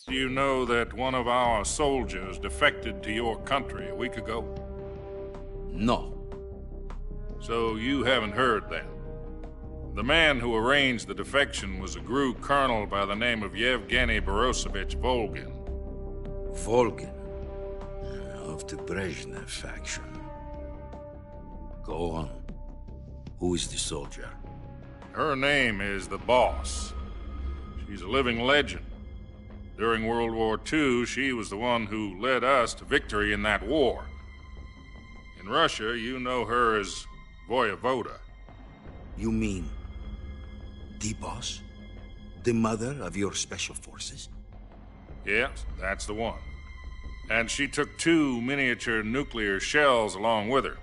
Do you know that one of our soldiers defected to your country a week ago? No. So you haven't heard then. The man who arranged the defection was a GRU colonel by the name of Yevgeny Borosovich Volgin. Volgin. Of the Brezhnev faction. Go on. Who is the soldier? Her name is the Boss. She's a living legend. During World War II, she was the one who led us to victory in that war. In Russia, you know her as Voyevoda. You mean the boss? The mother of your special forces? Yes, that's the one. And she took 2 miniature nuclear shells along with her.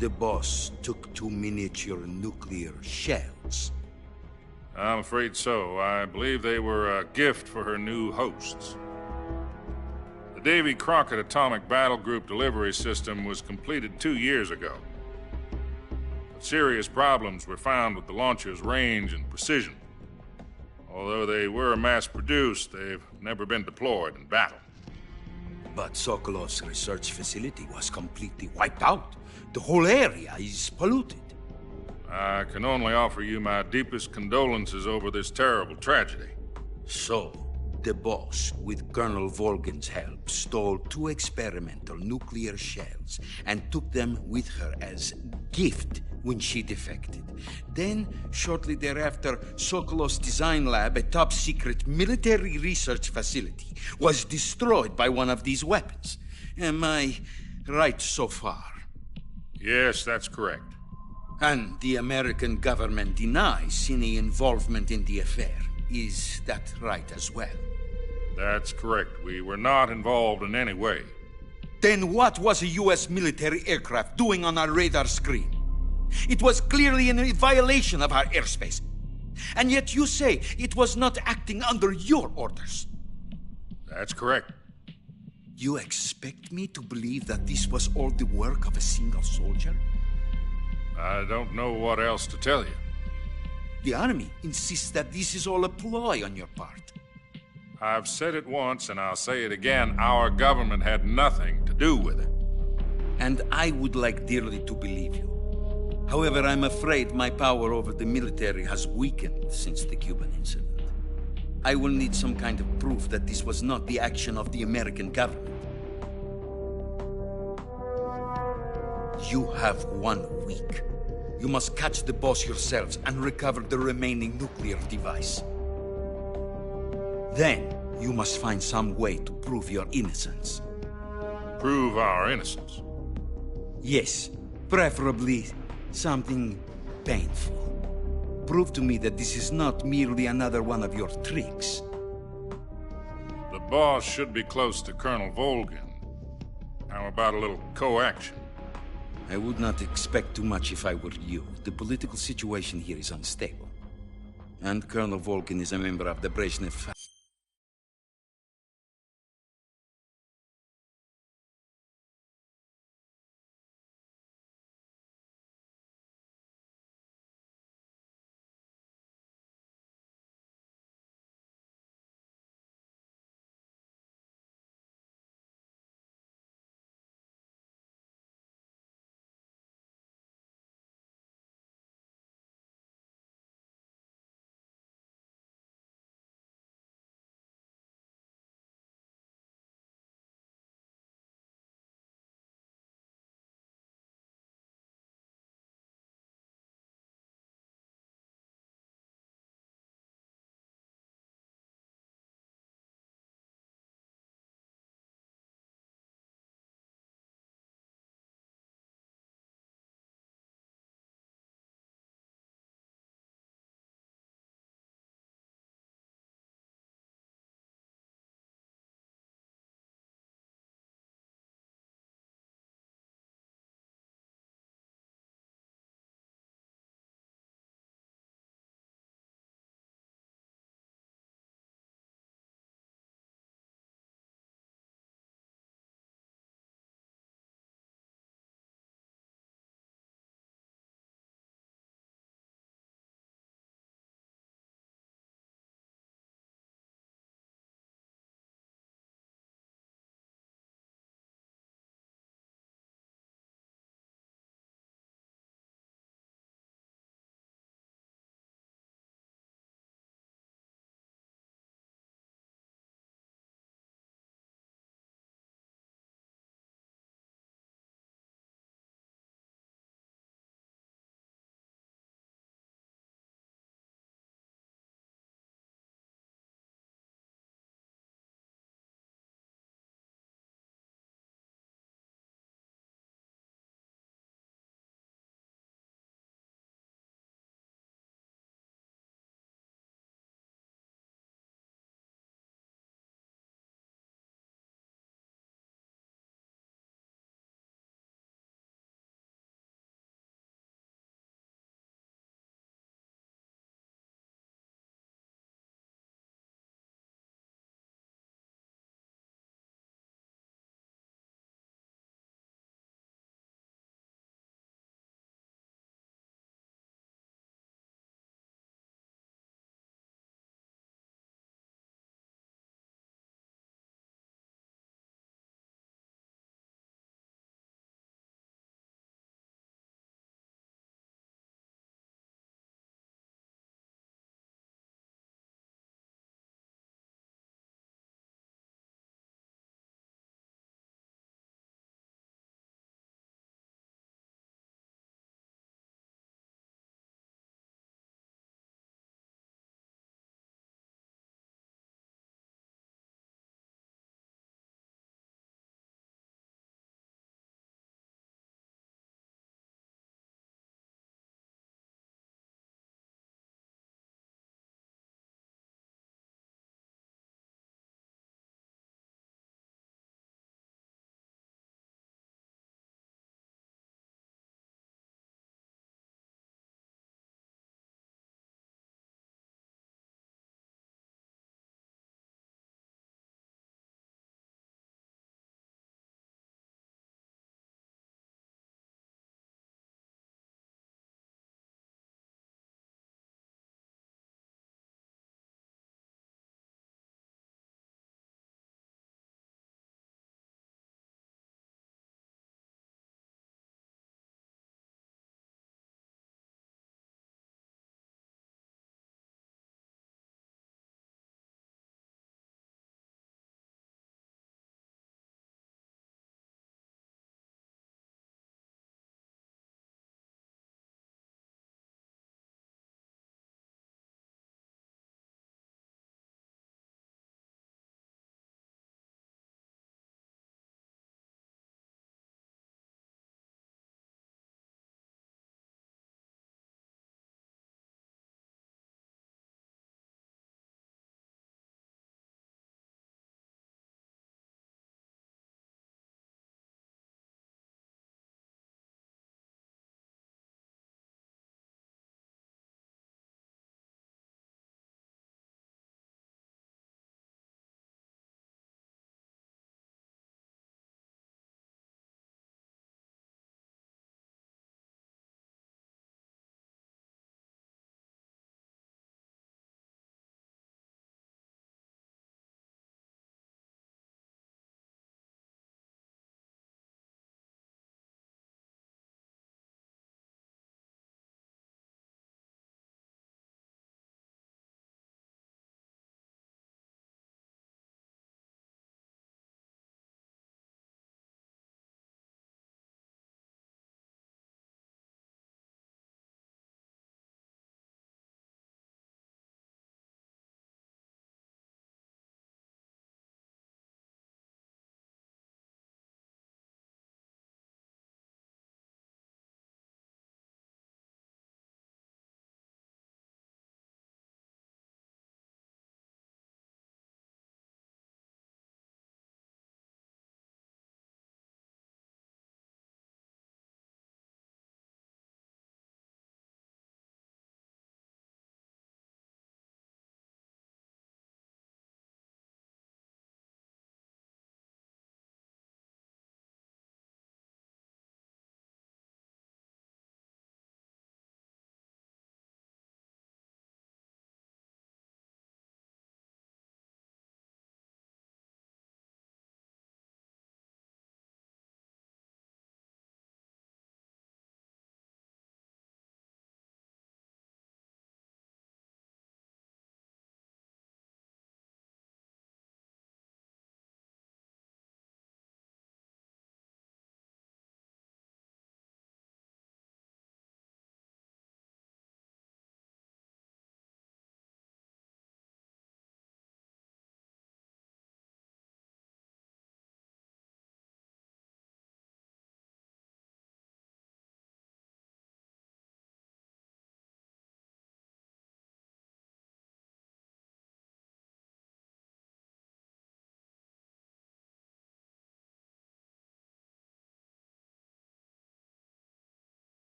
The boss took 2 miniature nuclear shells. I'm afraid so. I believe they were a gift for her new hosts. The Davy Crockett Atomic Battle Group delivery system was completed 2 years ago. But serious problems were found with the launcher's range and precision. Although they were mass-produced, they've never been deployed in battle. But Sokolov's research facility was completely wiped out. The whole area is polluted. I can only offer you my deepest condolences over this terrible tragedy. So, the boss, with Colonel Volgin's help, stole 2 experimental nuclear shells and took them with her as gift when she defected. Then, shortly thereafter, Sokolov's design lab, a top-secret military research facility, was destroyed by one of these weapons. Am I right so far? Yes, that's correct. And the American government denies any involvement in the affair. Is that right as well? That's correct. We were not involved in any way. Then what was a U.S. military aircraft doing on our radar screen? It was clearly in violation of our airspace. And yet you say it was not acting under your orders. That's correct. You expect me to believe that this was all the work of a single soldier? I don't know what else to tell you. The army insists that this is all a ploy on your part. I've said it once and I'll say it again. Our government had nothing to do with it. And I would like dearly to believe you. However, I'm afraid my power over the military has weakened since the Cuban incident. I will need some kind of proof that this was not the action of the American government. You have 1 week. You must catch the boss yourselves and recover the remaining nuclear device. Then, you must find some way to prove your innocence. Prove our innocence. Yes, preferably something painful. Prove to me that this is not merely another one of your tricks. The boss should be close to Colonel Volgin. How about a little coaction? I would not expect too much if I were you. The political situation here is unstable. And Colonel Volgin is a member of the Brezhnev family.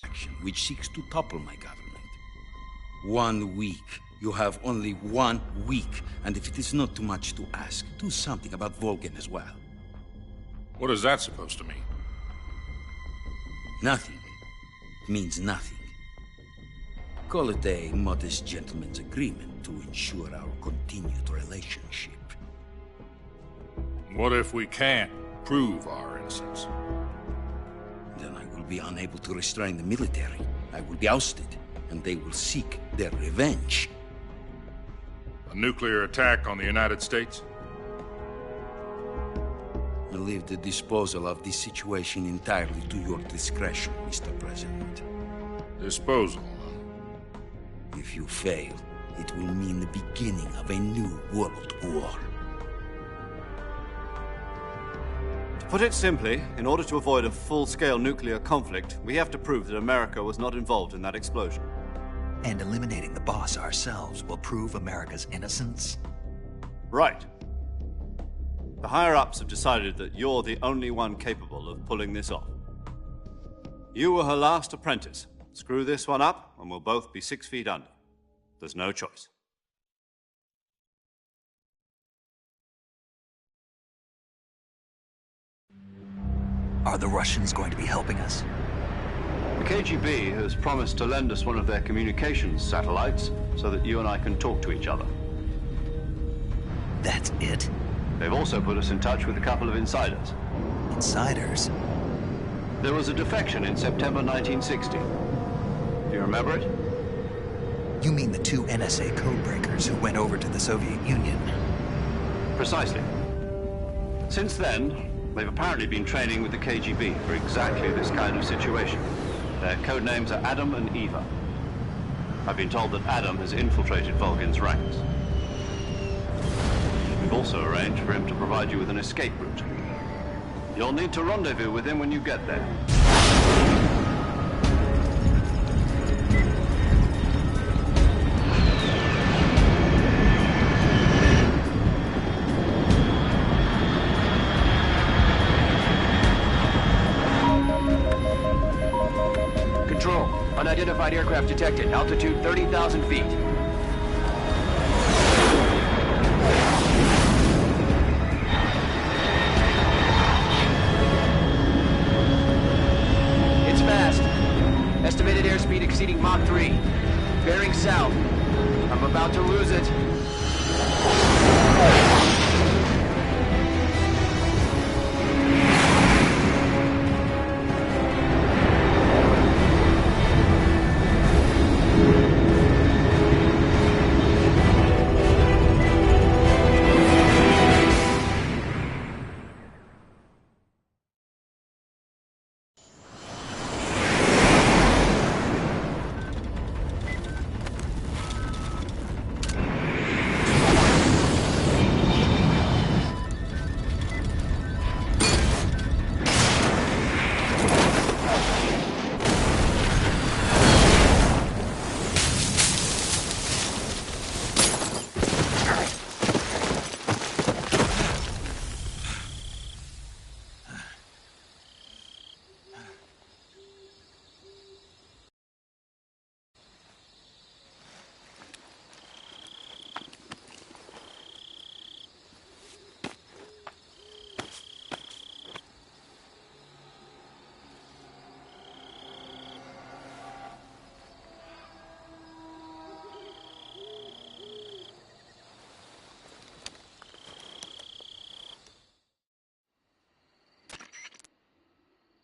action which seeks to topple my government. 1 week. You have only 1 week, and if it is not too much to ask, do something about Volgin as well. What is that supposed to mean? Nothing. It means nothing. Call it a modest gentleman's agreement to ensure our continued relationship. What if we can't prove our innocence? Then I will be unable to restrain the military. I will be ousted, and they will seek their revenge. A nuclear attack on the United States? I leave the disposal of this situation entirely to your discretion, Mr. President. Disposal? If you fail, it will mean the beginning of a new world war. To put it simply, in order to avoid a full-scale nuclear conflict, we have to prove that America was not involved in that explosion. And eliminating the boss ourselves will prove America's innocence? Right. The higher-ups have decided that you're the only one capable of pulling this off. You were her last apprentice. Screw this one up, and we'll both be 6 feet under. There's no choice. Are the Russians going to be helping us? The KGB has promised to lend us one of their communications satellites so that you and I can talk to each other. That's it? They've also put us in touch with a couple of insiders. Insiders? There was a defection in September 1960. Do you remember it? You mean the 2 NSA codebreakers who went over to the Soviet Union? Precisely. Since then, they've apparently been training with the KGB for exactly this kind of situation. Their code names are Adam and Eva. I've been told that Adam has infiltrated Volgin's ranks. We've also arranged for him to provide you with an escape route. You'll need to rendezvous with him when you get there. Control, unidentified aircraft detected. Altitude 30,000 feet. It's fast. Estimated airspeed exceeding Mach 3. Bearing south. I'm about to lose it.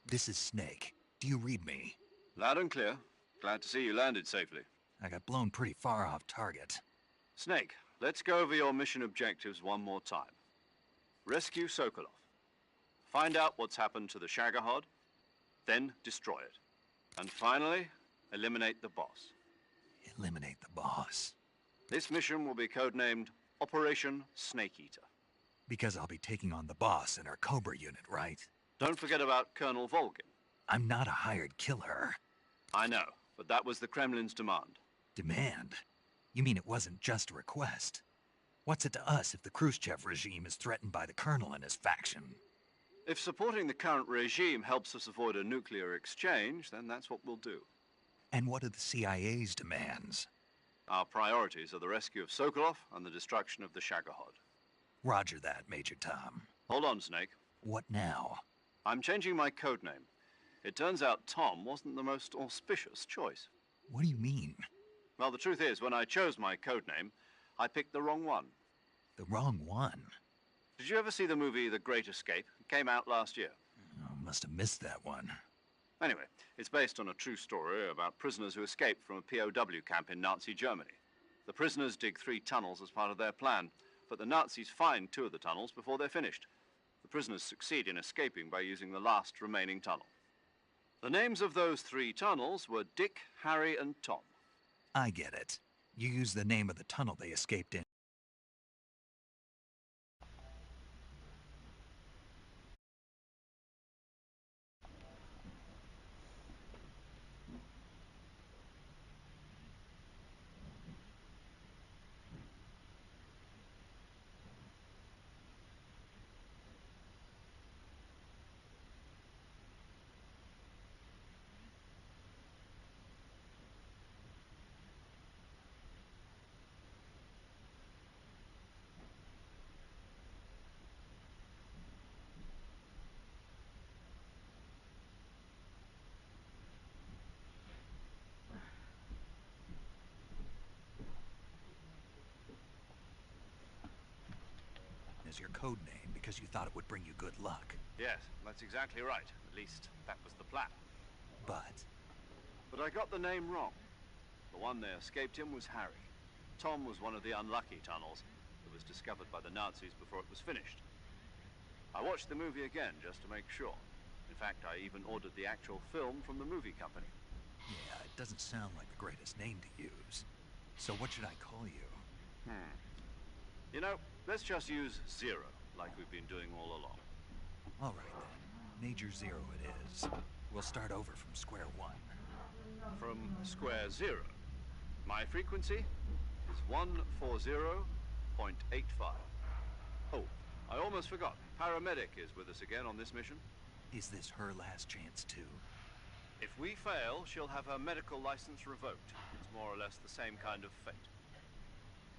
This is Snake. Do you read me? Loud and clear. Glad to see you landed safely. I got blown pretty far off target. Snake, let's go over your mission objectives one more time. Rescue Sokolov. Find out what's happened to the Shagohod, then destroy it. And finally, eliminate the boss. Eliminate the boss. This mission will be codenamed Operation Snake Eater. Because I'll be taking on the boss in our Cobra unit, right? Don't forget about Colonel Volgin. I'm not a hired killer. I know, but that was the Kremlin's demand. Demand? You mean it wasn't just a request? What's it to us if the Khrushchev regime is threatened by the Colonel and his faction? If supporting the current regime helps us avoid a nuclear exchange, then that's what we'll do. And what are the CIA's demands? Our priorities are the rescue of Sokolov and the destruction of the Shagohod. Roger that, Major Tom. Hold on, Snake. What now? I'm changing my code name. It turns out Tom wasn't the most auspicious choice. What do you mean? Well, the truth is, when I chose my code name, I picked the wrong one. The wrong one? Did you ever see the movie The Great Escape? It came out last year. Oh, must have missed that one. Anyway, it's based on a true story about prisoners who escaped from a POW camp in Nazi Germany. The prisoners dig 3 tunnels as part of their plan, but the Nazis find 2 of the tunnels before they're finished. The prisoners succeed in escaping by using the last remaining tunnel. The names of those 3 tunnels were Dick, Harry, and Tom. I get it. You used the name of the tunnel they escaped in. As your code name because you thought it would bring you good luck. Yes, that's exactly right. At least, that was the plan. But But I got the name wrong. The one they escaped in was Harry. Tom was one of the unlucky tunnels that was discovered by the Nazis before it was finished. I watched the movie again just to make sure. In fact, I even ordered the actual film from the movie company. yeah, it doesn't sound like the greatest name to use. So what should I call you? You know, let's just use Zero, like we've been doing all along. All right then. Major Zero it is. We'll start over from square one. From square zero. My frequency is 140.85. Oh, I almost forgot. Paramedic is with us again on this mission. Is this her last chance too? If we fail, she'll have her medical license revoked. It's more or less the same kind of fate.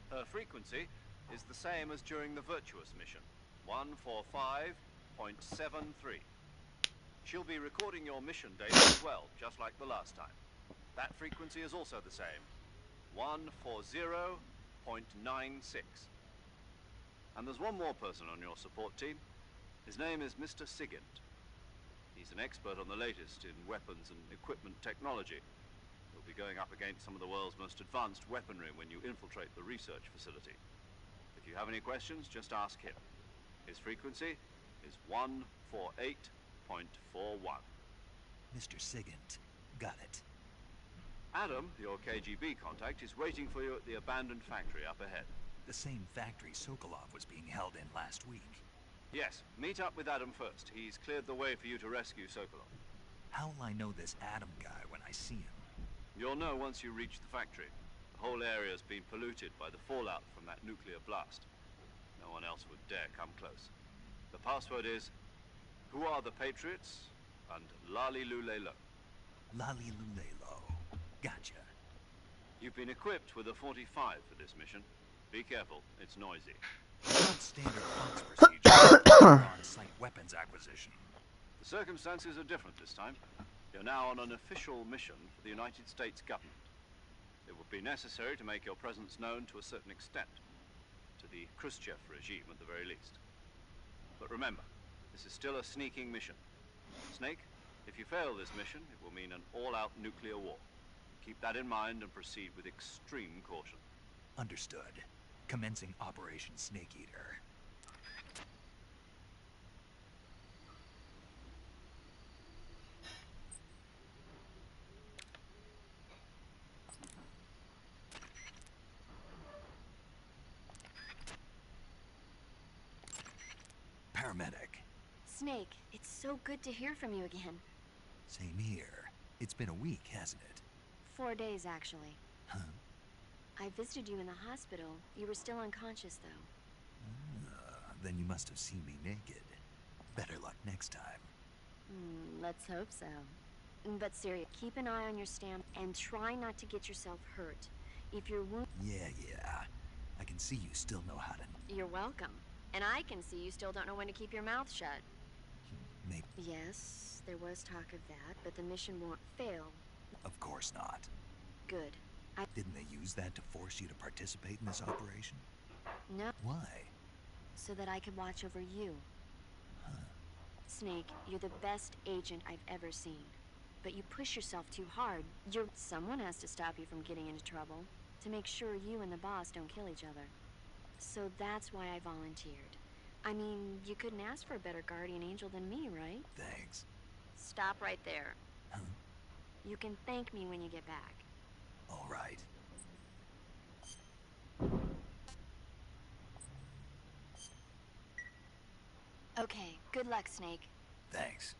Her frequency is the same as during the Virtuous mission, 145.73. She'll be recording your mission data as well, just like the last time. That frequency is also the same, 140.96. And there's one more person on your support team. His name is Mr. Sigint. He's an expert on the latest in weapons and equipment technology. You'll be going up against some of the world's most advanced weaponry when you infiltrate the research facility. If you have any questions, just ask him. His frequency is 148.41. Mr. Sigint. Got it. Adam, your KGB contact, is waiting for you at the abandoned factory up ahead. The same factory Sokolov was being held in last week. Yes, meet up with Adam first. He's cleared the way for you to rescue Sokolov. How will I know this Adam guy when I see him? You'll know once you reach the factory. The whole area's been polluted by the fallout from that nuclear blast. No one else would dare come close. The password is, "Who are the Patriots?" and Lali Lulelo. Lali Lulelo. Gotcha. You've been equipped with a 45 for this mission. Be careful, it's noisy. Not standard Fox procedure for on-site weapons acquisition. The circumstances are different this time. You're now on an official mission for the United States government. It will be necessary to make your presence known to a certain extent. To the Khrushchev regime at the very least. But remember, this is still a sneaking mission. Snake, if you fail this mission, it will mean an all-out nuclear war. Keep that in mind and proceed with extreme caution. Understood. Commencing Operation Snake Eater. Paramedic. Snake, it's so good to hear from you again. Same here. It's been a week, hasn't it? 4 days, actually. Huh? I visited you in the hospital. You were still unconscious, though. Then you must have seen me naked. Better luck next time. Let's hope so. But seriously, keep an eye on your stamina and try not to get yourself hurt. If you're wounded... Yeah. I can see you still know how to... You're welcome. And I can see you still don't know when to keep your mouth shut. Maybe. Yes, there was talk of that, but the mission won't fail. Of course not. Good. Didn't they use that to force you to participate in this operation? No, Why? so that I could watch over you. Huh. Snake, you're the best agent I've ever seen. But you push yourself too hard. Someone has to stop you from getting into trouble. To make sure you and the boss don't kill each other. So that's why I volunteered. I mean, you couldn't ask for a better guardian angel than me, right? Thanks. Stop right there. Huh? You can thank me when you get back. All right. Okay, good luck, Snake. Thanks.